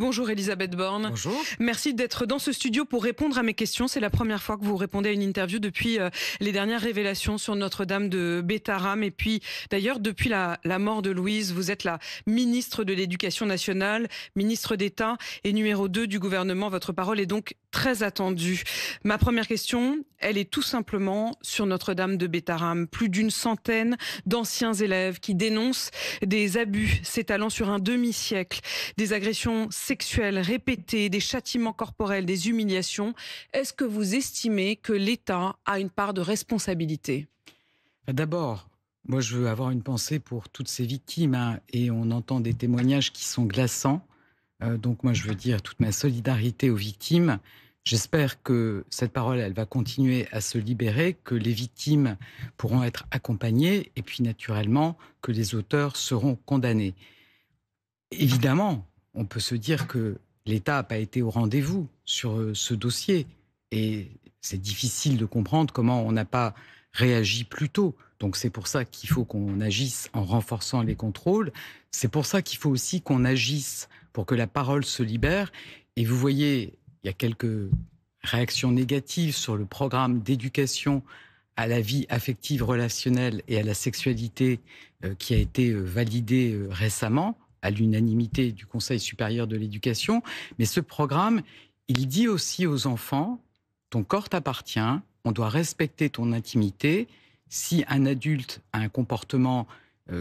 Bonjour Elisabeth Borne. Bonjour. Merci d'être dans ce studio pour répondre à mes questions. C'est la première fois que vous répondez à une interview depuis les dernières révélations sur Notre-Dame de Bétharram. Et puis d'ailleurs, depuis la mort de Louise, vous êtes la ministre de l'Éducation nationale, ministre d'État et numéro 2 du gouvernement. Votre parole est donc très attendue. Ma première question, elle est tout simplement sur Notre-Dame de Bétharram. Plus d'une centaine d'anciens élèves qui dénoncent des abus s'étalant sur un demi-siècle, des agressions sexuelles répétées, des châtiments corporels, des humiliations. Est-ce que vous estimez que l'État a une part de responsabilité? D'abord, moi je veux avoir une pensée pour toutes ces victimes, hein, et on entend des témoignages qui sont glaçants. Donc moi je veux dire toute ma solidarité aux victimes. J'espère que cette parole, elle va continuer à se libérer, que les victimes pourront être accompagnées et puis naturellement que les auteurs seront condamnés. Évidemment, on peut se dire que l'État n'a pas été au rendez-vous sur ce dossier et c'est difficile de comprendre comment on n'a pas réagi plus tôt. Donc c'est pour ça qu'il faut qu'on agisse en renforçant les contrôles. C'est pour ça qu'il faut aussi qu'on agisse pour que la parole se libère. Et vous voyez, il y a quelques réactions négatives sur le programme d'éducation à la vie affective, relationnelle et à la sexualité qui a été validé récemment à l'unanimité du Conseil supérieur de l'éducation. Mais ce programme, il dit aussi aux enfants, ton corps t'appartient, on doit respecter ton intimité. Si un adulte a un comportement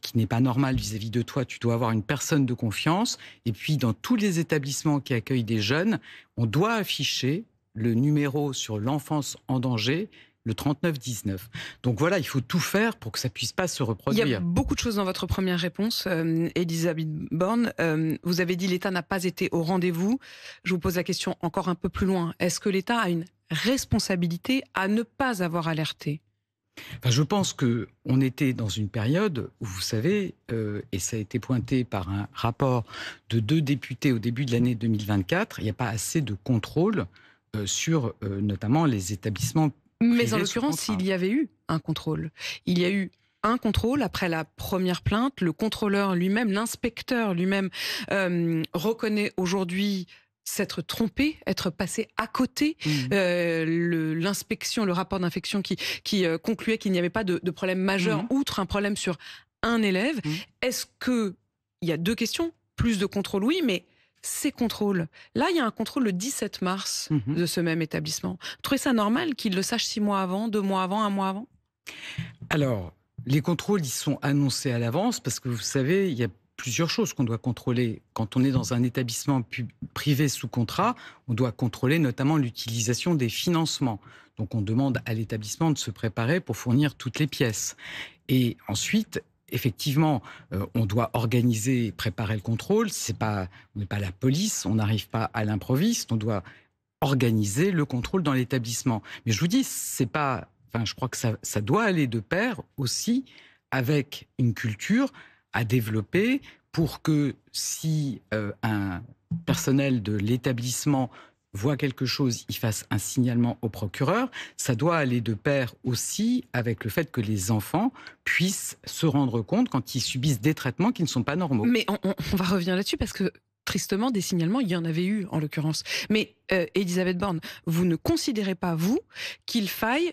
qui n'est pas normal vis-à-vis de toi, tu dois avoir une personne de confiance. Et puis, dans tous les établissements qui accueillent des jeunes, on doit afficher le numéro sur l'enfance en danger, le 3919. Donc voilà, il faut tout faire pour que ça puisse pas se reproduire. Il y a beaucoup de choses dans votre première réponse, Elisabeth Borne. Vous avez dit l'État n'a pas été au rendez-vous. Je vous pose la question encore un peu plus loin. Est-ce que l'État a une responsabilité à ne pas avoir alerté? Enfin, je pense qu'on était dans une période où, vous savez, et ça a été pointé par un rapport de 2 députés au début de l'année 2024, il n'y a pas assez de contrôle sur notamment les établissements Mais en privés sous l'occurrence, contrat. il y avait eu un contrôle. Il y a eu un contrôle après la première plainte. Le contrôleur lui-même, l'inspecteur lui-même reconnaît aujourd'hui s'être trompé, être passé à côté. Mmh. L'inspection, le rapport d'inspection qui concluait qu'il n'y avait pas de problème majeur, Mmh. outre un problème sur un élève. Mmh. Est-ce que, il y a deux questions, plus de contrôle, oui, mais ces contrôles, là, il y a un contrôle le 17 mars Mmh. de ce même établissement. Vous trouvez ça normal qu'il le sache 6 mois avant, 2 mois avant, 1 mois avant? Alors, les contrôles, ils sont annoncés à l'avance parce que vous savez, il y a plusieurs choses qu'on doit contrôler. Quand on est dans un établissement privé sous contrat, on doit contrôler notamment l'utilisation des financements. Donc, on demande à l'établissement de se préparer pour fournir toutes les pièces. Et ensuite, effectivement, on doit organiser et préparer le contrôle. On n'est pas la police, on n'arrive pas à l'improviste, on doit organiser le contrôle dans l'établissement. Mais je vous dis, c'est pas. Enfin, je crois que ça doit aller de pair aussi avec une culture à développer pour que si un personnel de l'établissement voit quelque chose, il fasse un signalement au procureur. Ça doit aller de pair aussi avec le fait que les enfants puissent se rendre compte quand ils subissent des traitements qui ne sont pas normaux. Mais on va revenir là-dessus parce que tristement, des signalements, il y en avait eu en l'occurrence. Mais Elisabeth Borne, vous ne considérez pas, vous, qu'il faille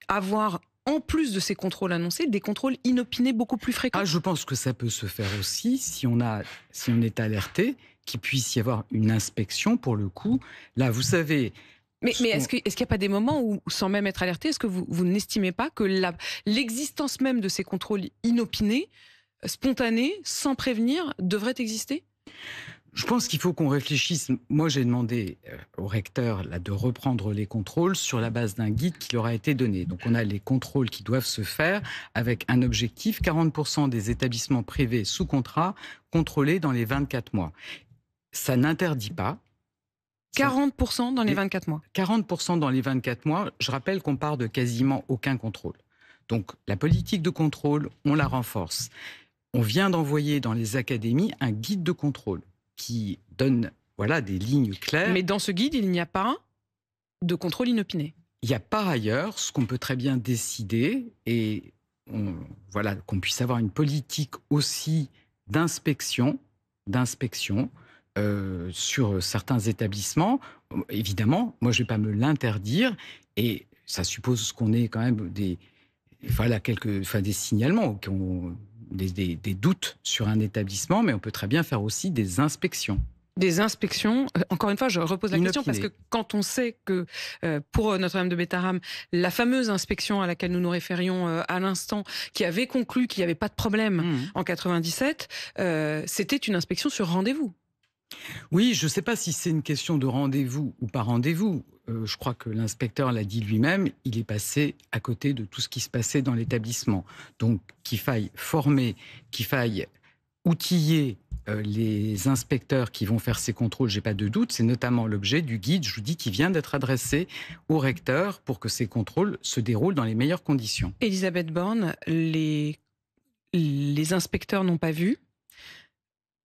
avoir, en plus de ces contrôles annoncés, des contrôles inopinés beaucoup plus fréquents? Ah, je pense que ça peut se faire aussi si on est alerté, qu'il puisse y avoir une inspection pour le coup. Là, vous savez. Mais est-ce qu'il n'y a pas des moments où, sans même être alerté, est-ce que vous n'estimez pas que l'existence même de ces contrôles inopinés, spontanés, sans prévenir, devrait exister? Je pense qu'il faut qu'on réfléchisse. Moi, j'ai demandé au recteur là, de reprendre les contrôles sur la base d'un guide qui leur a été donné. Donc, on a les contrôles qui doivent se faire avec un objectif 40% des établissements privés sous contrat contrôlés dans les 24 mois. Ça n'interdit pas. 40% dans les 24 mois. 40% dans les 24 mois. Je rappelle qu'on part de quasiment aucun contrôle. Donc, la politique de contrôle, on la renforce. On vient d'envoyer dans les académies un guide de contrôle qui donne des lignes claires. Mais dans ce guide, il n'y a pas de contrôle inopiné. Il y a par ailleurs ce qu'on peut très bien décider et qu'on puisse avoir une politique aussi d'inspection sur certains établissements. Évidemment, moi, je ne vais pas me l'interdire et ça suppose qu'on ait quand même des signalements, des doutes sur un établissement, mais on peut très bien faire aussi des inspections. Des inspections, encore une fois, je repose la question parce que quand on sait que pour Notre-Dame de Bétharram, la fameuse inspection à laquelle nous nous référions à l'instant, qui avait conclu qu'il n'y avait pas de problème en 97, c'était une inspection sur rendez-vous. Oui, je ne sais pas si c'est une question de rendez-vous ou pas rendez-vous. Je crois que l'inspecteur l'a dit lui-même, il est passé à côté de tout ce qui se passait dans l'établissement. Donc qu'il faille former, qu'il faille outiller les inspecteurs qui vont faire ces contrôles, j'ai pas de doute, c'est notamment l'objet du guide, je vous dis, qui vient d'être adressé au recteur pour que ces contrôles se déroulent dans les meilleures conditions. Elisabeth Borne, les inspecteurs n'ont pas vu.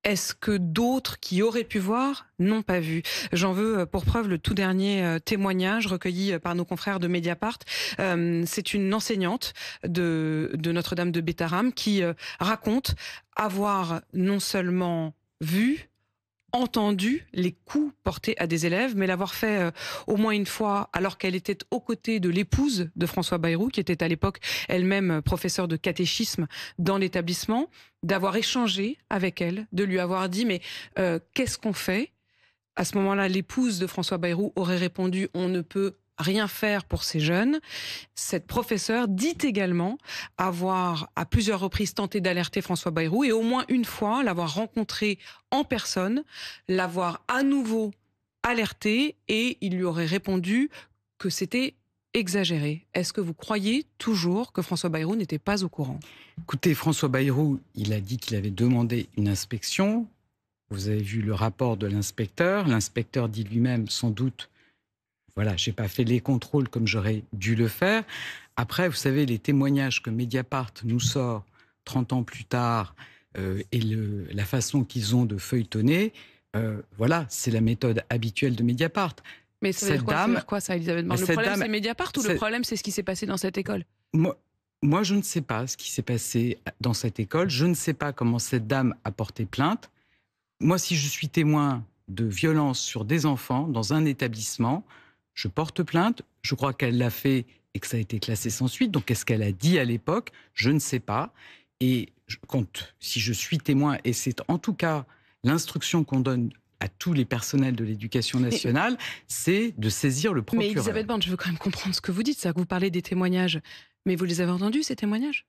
Est-ce que d'autres qui auraient pu voir n'ont pas vu? J'en veux pour preuve le tout dernier témoignage recueilli par nos confrères de Mediapart. C'est une enseignante de Notre-Dame de Bétharram qui raconte avoir non seulement vu, entendu les coups portés à des élèves, mais l'avoir fait au moins une fois alors qu'elle était aux côtés de l'épouse de François Bayrou, qui était à l'époque elle-même professeure de catéchisme dans l'établissement, d'avoir échangé avec elle, de lui avoir dit « mais qu'est-ce qu'on fait ?» À ce moment-là, l'épouse de François Bayrou aurait répondu « on ne peut rien faire pour ces jeunes ». Cette professeure dit également avoir à plusieurs reprises tenté d'alerter François Bayrou et au moins une fois l'avoir rencontré en personne, l'avoir à nouveau alerté et il lui aurait répondu que c'était exagéré. Est-ce que vous croyez toujours que François Bayrou n'était pas au courant? Écoutez, François Bayrou, il a dit qu'il avait demandé une inspection. Vous avez vu le rapport de l'inspecteur. L'inspecteur dit lui-même, sans doute, voilà, j'ai pas fait les contrôles comme j'aurais dû le faire. Après, vous savez, les témoignages que Mediapart nous sort 30 ans plus tard et la façon qu'ils ont de feuilletonner, voilà, c'est la méthode habituelle de Mediapart. Mais ça veut dire quoi, ça, Elisabeth Borne? Le problème, c'est Mediapart ou le problème, c'est ce qui s'est passé dans cette école? Moi, je ne sais pas ce qui s'est passé dans cette école. Je ne sais pas comment cette dame a porté plainte. Moi, si je suis témoin de violences sur des enfants dans un établissement, je porte plainte. Je crois qu'elle l'a fait et que ça a été classé sans suite. Donc, qu'est-ce qu'elle a dit à l'époque? Je ne sais pas. Et si je suis témoin, et c'est en tout cas l'instruction qu'on donne à tous les personnels de l'éducation nationale, c'est de saisir le procureur. Mais Elisabeth Borne, je veux quand même comprendre ce que vous dites, ça, que vous parlez des témoignages. Mais vous les avez entendus, ces témoignages?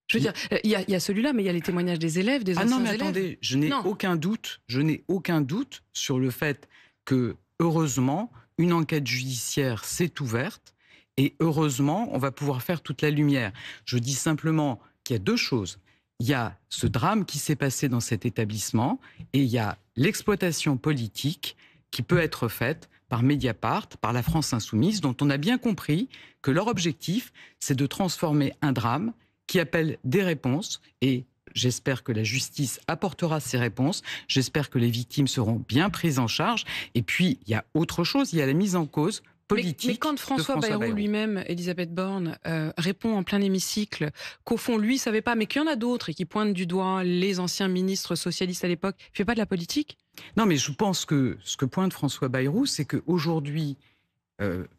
Je veux dire, il y a celui-là, mais il y a les témoignages des élèves, des anciens élèves. Ah non, mais attendez, je n'ai aucun doute sur le fait que, heureusement, une enquête judiciaire s'est ouverte et heureusement, on va pouvoir faire toute la lumière. Je dis simplement qu'il y a deux choses. Il y a ce drame qui s'est passé dans cet établissement et il y a l'exploitation politique qui peut être faite par Mediapart, par la France Insoumise, dont on a bien compris que leur objectif, c'est de transformer un drame qui appelle des réponses et j'espère que la justice apportera ces réponses. J'espère que les victimes seront bien prises en charge. Et puis, il y a autre chose, il y a la mise en cause politique. Mais quand François Bayrou lui-même, Elisabeth Borne, répond en plein hémicycle qu'au fond, lui, ne savait pas, mais qu'il y en a d'autres et qui pointent du doigt les anciens ministres socialistes à l'époque, il ne fait pas de la politique? Non, mais je pense que ce que pointe François Bayrou, c'est qu'aujourd'hui,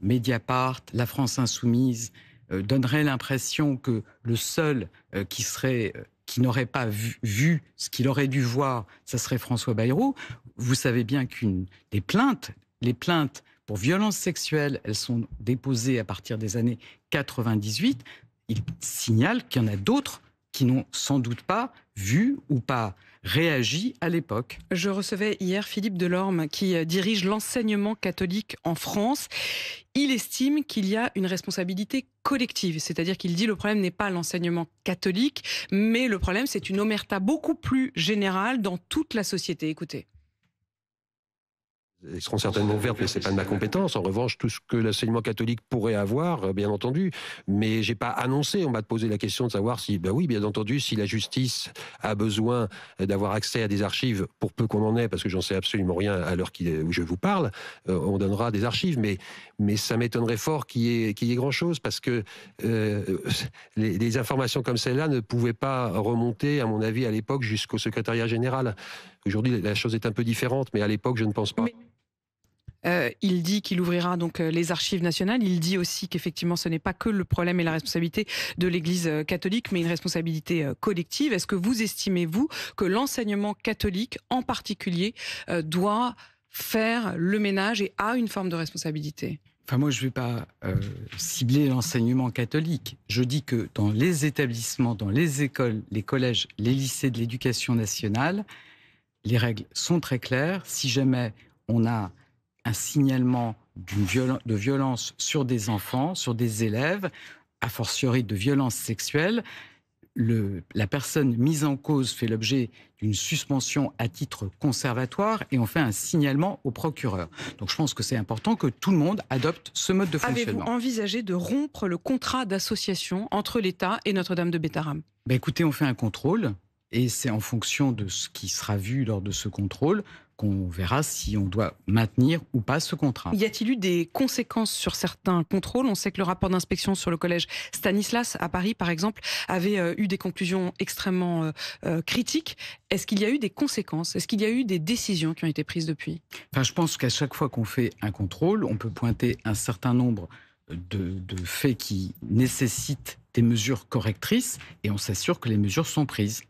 Mediapart, la France Insoumise, donnerait l'impression que le seul qui n'aurait pas vu ce qu'il aurait dû voir, ça serait François Bayrou. Vous savez bien les plaintes pour violences sexuelles, elles sont déposées à partir des années 98. Il signale qu'il y en a d'autres qui n'ont sans doute pas vu ou pas réagi à l'époque. Je recevais hier Philippe Delorme qui dirige l'enseignement catholique en France. Il estime qu'il y a une responsabilité collective, c'est-à-dire qu'il dit le problème n'est pas l'enseignement catholique, mais le problème c'est une omerta beaucoup plus générale dans toute la société. Écoutez. Ils seront certainement ouverts, mais ce n'est pas de ma compétence. En revanche, tout ce que l'enseignement catholique pourrait avoir, bien entendu. Mais je n'ai pas annoncé. On m'a posé la question de savoir si, ben oui, bien entendu, si la justice a besoin d'avoir accès à des archives, pour peu qu'on en ait, parce que j'en sais absolument rien à l'heure où je vous parle, on donnera des archives. Mais ça m'étonnerait fort qu'il y ait grand-chose, parce que les informations comme celle-là ne pouvaient pas remonter, à mon avis, à l'époque, jusqu'au secrétariat général. Aujourd'hui, la chose est un peu différente, mais à l'époque, je ne pense pas. Il dit qu'il ouvrira donc les archives nationales. Il dit aussi qu'effectivement, ce n'est pas que le problème et la responsabilité de l'Église catholique, mais une responsabilité collective. Est-ce que vous estimez, vous, que l'enseignement catholique, en particulier, doit faire le ménage et a une forme de responsabilité ? Enfin, moi, je ne vais pas cibler l'enseignement catholique. Je dis que dans les établissements, dans les écoles, les collèges, les lycées de l'éducation nationale, les règles sont très claires. Si jamais on a un signalement de violence sur des enfants, sur des élèves, a fortiori de violences sexuelles, la personne mise en cause fait l'objet d'une suspension à titre conservatoire et on fait un signalement au procureur. Donc je pense que c'est important que tout le monde adopte ce mode de fonctionnement. Avez-vous envisagé de rompre le contrat d'association entre l'État et Notre-Dame de Bétharram ? Écoutez, on fait un contrôle et c'est en fonction de ce qui sera vu lors de ce contrôle qu'on verra si on doit maintenir ou pas ce contrat. Y a-t-il eu des conséquences sur certains contrôles ? On sait que le rapport d'inspection sur le collège Stanislas à Paris, par exemple, avait eu des conclusions extrêmement critiques. Est-ce qu'il y a eu des conséquences ? Est-ce qu'il y a eu des décisions qui ont été prises depuis ? Enfin, je pense qu'à chaque fois qu'on fait un contrôle, on peut pointer un certain nombre de faits qui nécessitent des mesures correctrices et on s'assure que les mesures sont prises.